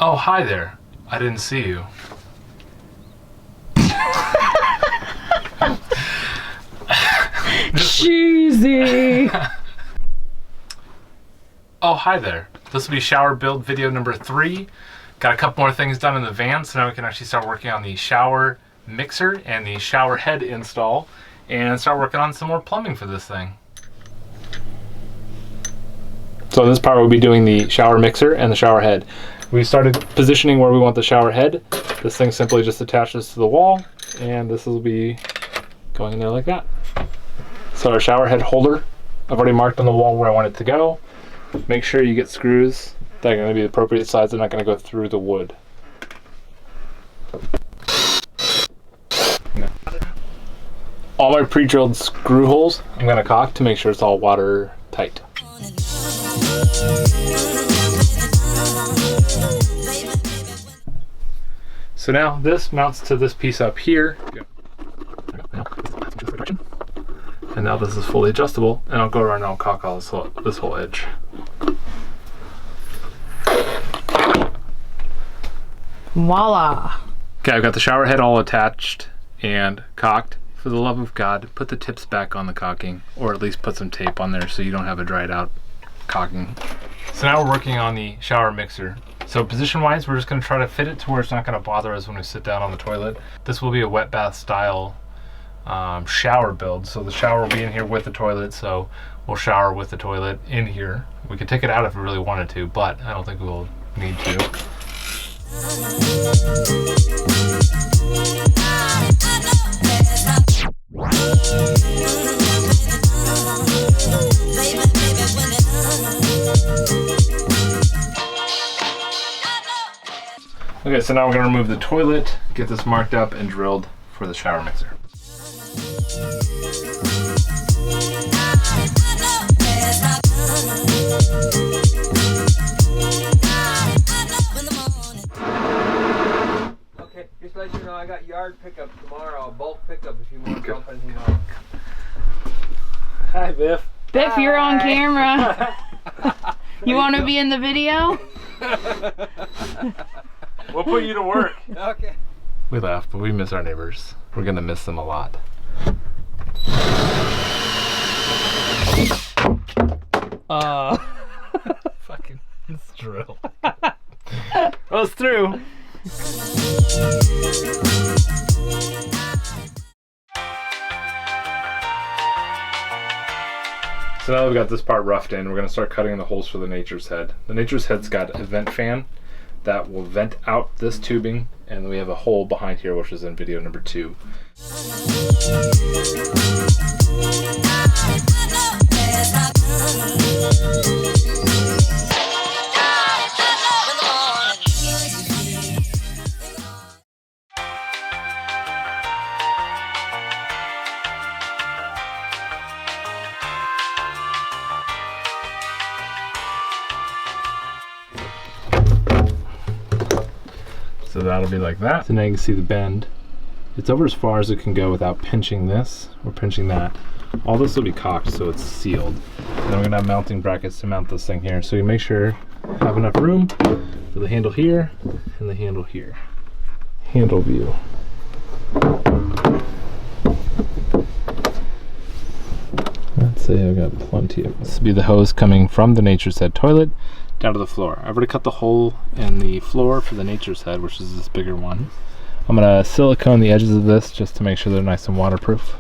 Oh, hi there. I didn't see you. Cheesy. Oh, hi there. This will be shower build video number 3. Got a couple more things done in the van, so now we can actually start working on the shower mixer and the shower head install and start working on some more plumbing for this thing. So this part we'll be doing the shower mixer and the shower head. We started positioning where we want the shower head. This thing simply just attaches to the wall, and this will be going in there like that. So our shower head holder, I've already marked on the wall where I want it to go. Make sure you get screws that are going to be the appropriate size. They're not going to go through the wood. No. All my pre-drilled screw holes I'm going to caulk to make sure it's all watertight. So now this mounts to this piece up here. And now this is fully adjustable, and I'll go around and I'll caulk all this whole edge. Voila. Okay, I've got the shower head all attached and caulked. For the love of God, put the tips back on the caulking, or at least put some tape on there so you don't have a dried out caulking. So now we're working on the shower mixer. So position-wise, we're just going to try to fit it to where it's not going to bother us when we sit down on the toilet. This will be a wet bath style shower build. So the shower will be in here with the toilet, so we'll shower with the toilet in here. We could take it out if we really wanted to, but I don't think we'll need to. Okay, so now we're going to remove the toilet, get this marked up and drilled for the shower mixer. Okay, just let you know I got yard pickup tomorrow, bulk pickup if you want to jump anything else. Hi, Biff. Biff, you're on camera. You want to be in the video? We'll put you to work. Okay. We laugh, but we miss our neighbors. We're gonna miss them a lot. Fucking it's drill. Well, it's through. So now we've got this part roughed in, we're gonna start cutting the holes for the Nature's Head. The Nature's Head's got a vent fan that will vent out this tubing, and we have a hole behind here, which is in video number 2. So that'll be like that. So now you can see the bend. It's over as far as it can go without pinching this or pinching that. All this will be caulked so it's sealed. And then we're gonna have mounting brackets to mount this thing here. So you make sure you have enough room for the handle here and the handle here. Handle view. Let's say I've got plenty of this. Will be the hose coming from the Nature's Head toilet down to the floor. I've already cut the hole in the floor for the Nature's Head, which is this bigger one. I'm gonna silicone the edges of this just to make sure they're nice and waterproof.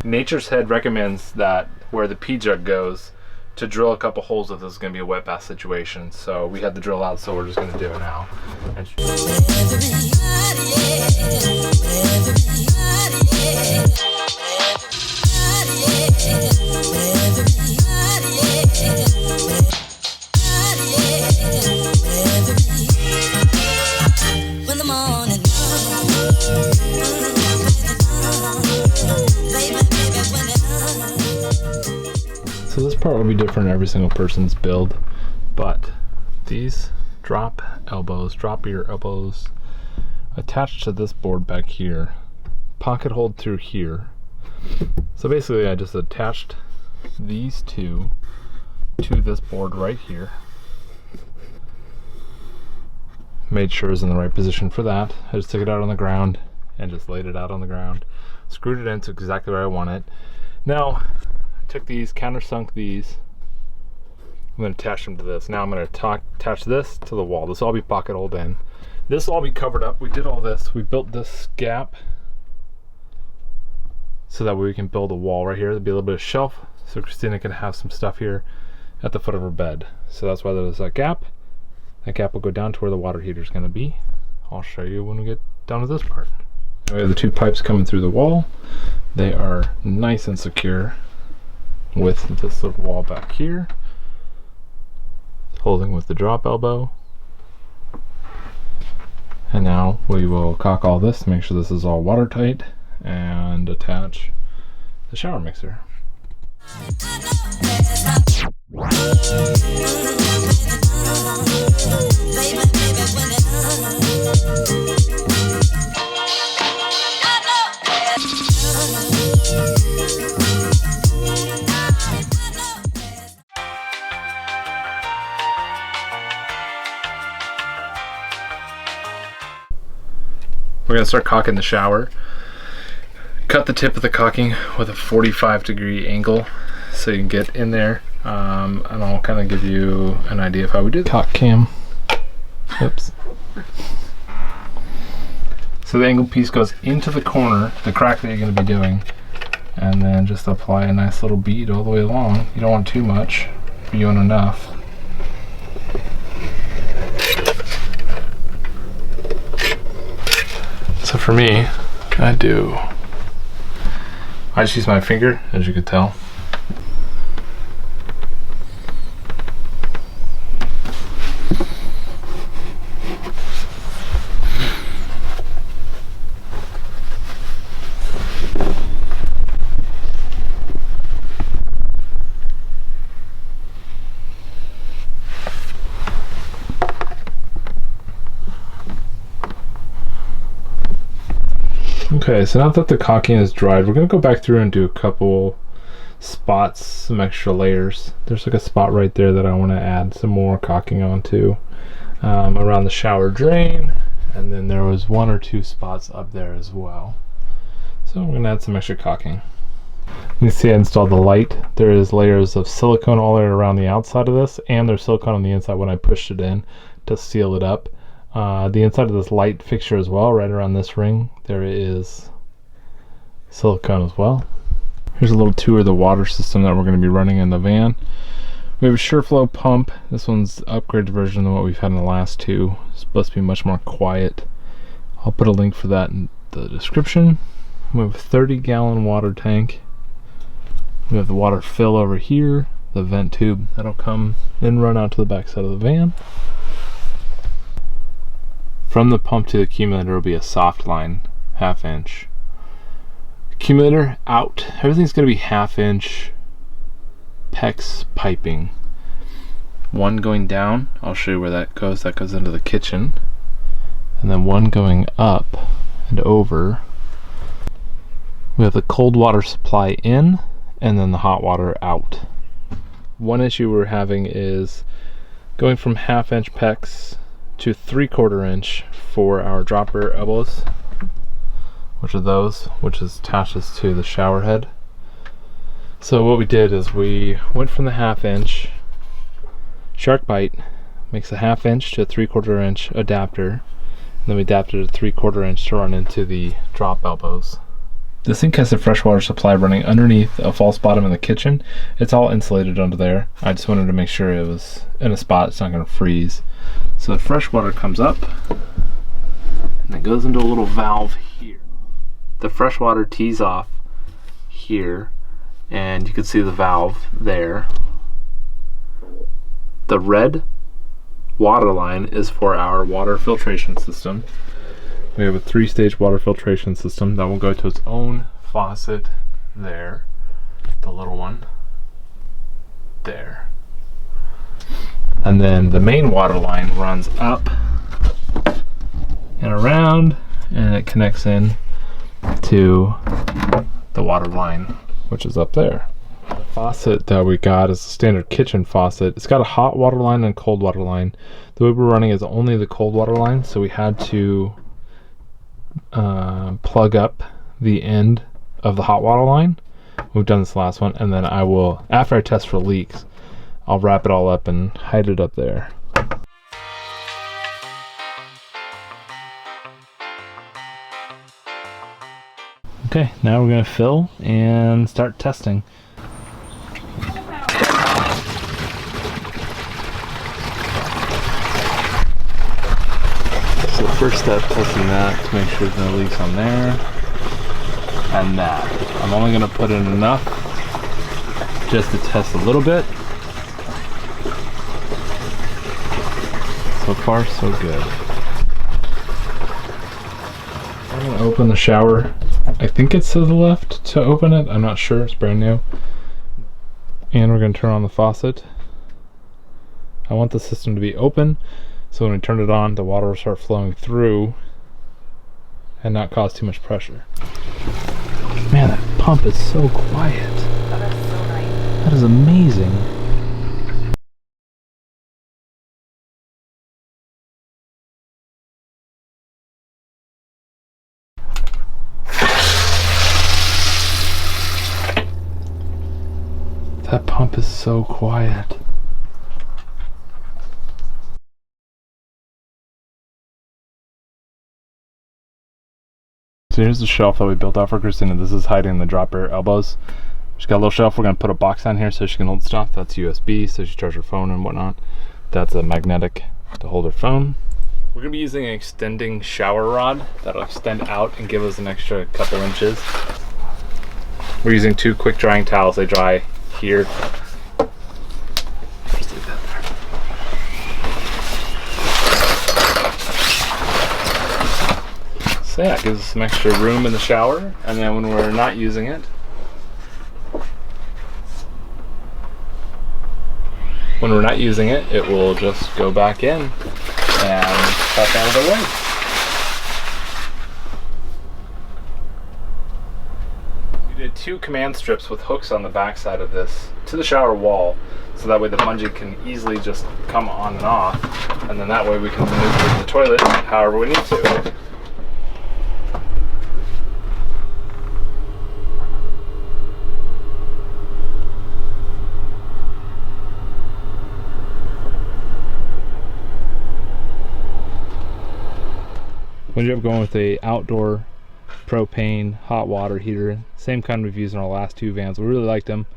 Nature's Head recommends that where the P-jug goes to drill a couple holes if this is gonna be a wet bath situation. So we had the drill out, so we're just gonna do it now. So this part will be different in every single person's build, but these drop your elbows attached to this board back here, pocket hold through here. So basically I just attached these two to this board right here, made sure it's in the right position for that. I just took it out on the ground and just laid it out on the ground. Screwed it into exactly where I want it. Now, I took these, countersunk these. I'm going to attach them to this. Now I'm going to attach this to the wall. This will all be pocket holed in. This will all be covered up. We did all this. We built this gap so that way we can build a wall right here. There'll be a little bit of shelf so Christina can have some stuff here at the foot of her bed. So that's why there's that gap. That gap will go down to where the water heater is going to be. I'll show you when we get down to this part. We have the 2 pipes coming through the wall. They are nice and secure with this little wall back here, holding with the drop elbow. And now we will caulk all this to make sure this is all watertight and attach the shower mixer. We're going to start caulking the shower. Cut the tip of the caulking with a 45-degree angle so you can get in there, and I'll kind of give you an idea of how we do the caulk cam. Oops. So the angle piece goes into the corner, the crack that you're going to be doing, and then just apply a nice little bead all the way along. You don't want too much, but you want enough. So for me, I just use my finger, as you could tell. Okay, so now that the caulking is dried, we're going to go back through and do a couple spots, some extra layers. There's like a spot right there that I want to add some more caulking onto, around the shower drain, and then there was 1 or 2 spots up there as well. So I'm going to add some extra caulking. You can see I installed the light. There is layers of silicone all the way around the outside of this, and there's silicone on the inside when I pushed it in to seal it up. The inside of this light fixture as well, right around this ring, there is silicone as well. Here's a little tour of the water system that we're going to be running in the van. We have a SureFlow pump. This one's the upgraded version than what we've had in the last 2. It's supposed to be much more quiet. I'll put a link for that in the description. We have a 30-gallon water tank. We have the water fill over here, the vent tube that'll come and run out to the back side of the van. From the pump to the accumulator will be a soft line, 1/2 inch. Accumulator out. Everything's going to be 1/2 inch PEX piping. 1 going down, I'll show you where that goes. That goes into the kitchen. And then 1 going up and over. We have the cold water supply in, and then the hot water out. One issue we're having is going from 1/2 inch PEX to 3/4 inch for our dropper elbows, which are those, which is attaches to the shower head. So what we did is we went from the 1/2 inch. Shark Bite makes a 1/2 inch to a 3/4 inch adapter, and then we adapted a 3/4 inch to run into the drop elbows. The sink has a freshwater supply running underneath a false bottom in the kitchen. It's all insulated under there. I just wanted to make sure it was in a spot it's not going to freeze. So the fresh water comes up and it goes into a little valve here. The fresh water tees off here, and you can see the valve there. The red water line is for our water filtration system. We have a 3-stage water filtration system that will go to its own faucet there, the little one there. And then the main water line runs up and around, and it connects in to the water line, which is up there. faucet that we got is a standard kitchen faucet. It's got a hot water line and cold water line. The way we're running is only the cold water line, so we had to plug up the end of the hot water line. We've done this last one, and then I will, after I test for leaks, I'll wrap it all up and hide it up there. Okay, now we're gonna fill and start testing. So the first step, testing that to make sure there's no leaks on there. And that. I'm only gonna put in enough just to test a little bit. So far, so good. I'm gonna open the shower. I think it's to the left to open it. I'm not sure, it's brand new. And we're gonna turn on the faucet. I want the system to be open, so when we turn it on, the water will start flowing through and not cause too much pressure. Man, that pump is so quiet. Oh, that's so nice. That is amazing. That pump is so quiet. So here's the shelf that we built out for Christina. This is hiding the drop air elbows. She's got a little shelf. We're gonna put a box on here so she can hold stuff. That's USB, so she charges her phone and whatnot. That's a magnetic to hold her phone. We're gonna be using an extending shower rod that'll extend out and give us an extra couple inches. We're using 2 quick drying towels. They dry here. Just leave that there. So yeah, it gives us some extra room in the shower, and then when we're not using it, it will just go back in and tuck out of the way. We did 2 command strips with hooks on the back side of this to the shower wall, so that way the bungee can easily just come on and off, and then that way we can maneuver the toilet however we need to. We ended up going with a outdoor propane hot water heater, same kind we've used in our last 2 vans. We really liked them.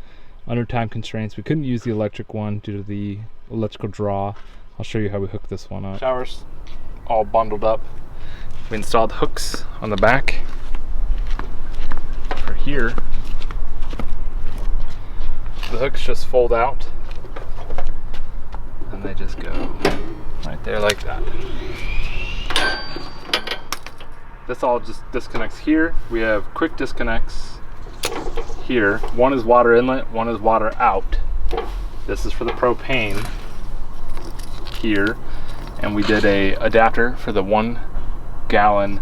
Under time constraints, we couldn't use the electric one due to the electrical draw. I'll show you how we hooked this one up. Showers all bundled up. We installed hooks on the back for here. The hooks just fold out and they just go right there like that. This all just disconnects here. We have quick disconnects here. One is water inlet, one is water out. This is for the propane here. And we did a adapter for the the 1 pound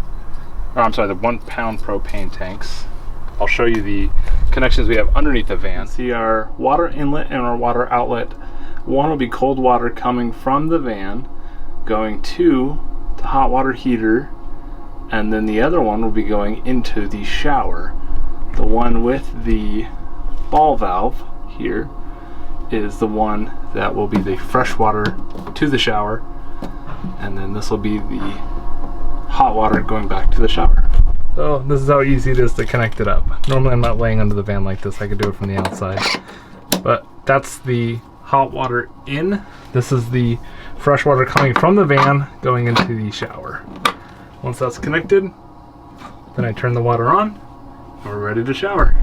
propane tanks. I'll show you the connections we have underneath the van. See our water inlet and our water outlet. One will be cold water coming from the van, going to the hot water heater, and then the other one will be going into the shower. The one with the ball valve here is the one that will be the fresh water to the shower, and then this will be the hot water going back to the shower. So this is how easy it is to connect it up. Normally I'm not laying under the van like this. I could do it from the outside, but that's the hot water in. This is the fresh water coming from the van going into the shower. Once that's connected, then I turn the water on and we're ready to shower.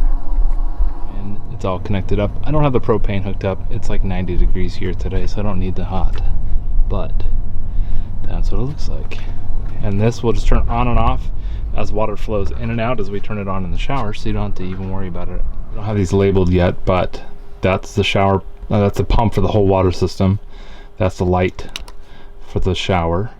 And it's all connected up. I don't have the propane hooked up. It's like 90 degrees here today, so I don't need the hot, but that's what it looks like. And this will just turn on and off as water flows in and out as we turn it on in the shower, so you don't have to even worry about it. I don't have these labeled yet, but that's the shower, that's the pump for the whole water system. That's the light for the shower.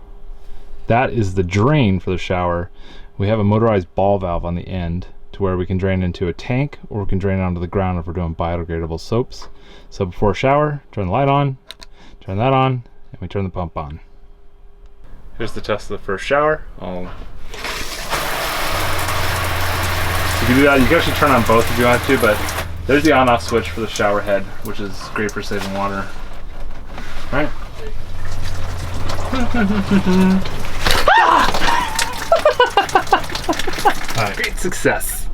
That is the drain for the shower. We have a motorized ball valve on the end to where we can drain into a tank, or we can drain it onto the ground if we're doing biodegradable soaps. So before shower, turn the light on, turn that on, and we turn the pump on. Here's the test of the first shower. You can do that. You can actually turn on both if you want to, but there's the on-off switch for the shower head, which is great for saving water. All right. All right. Great success.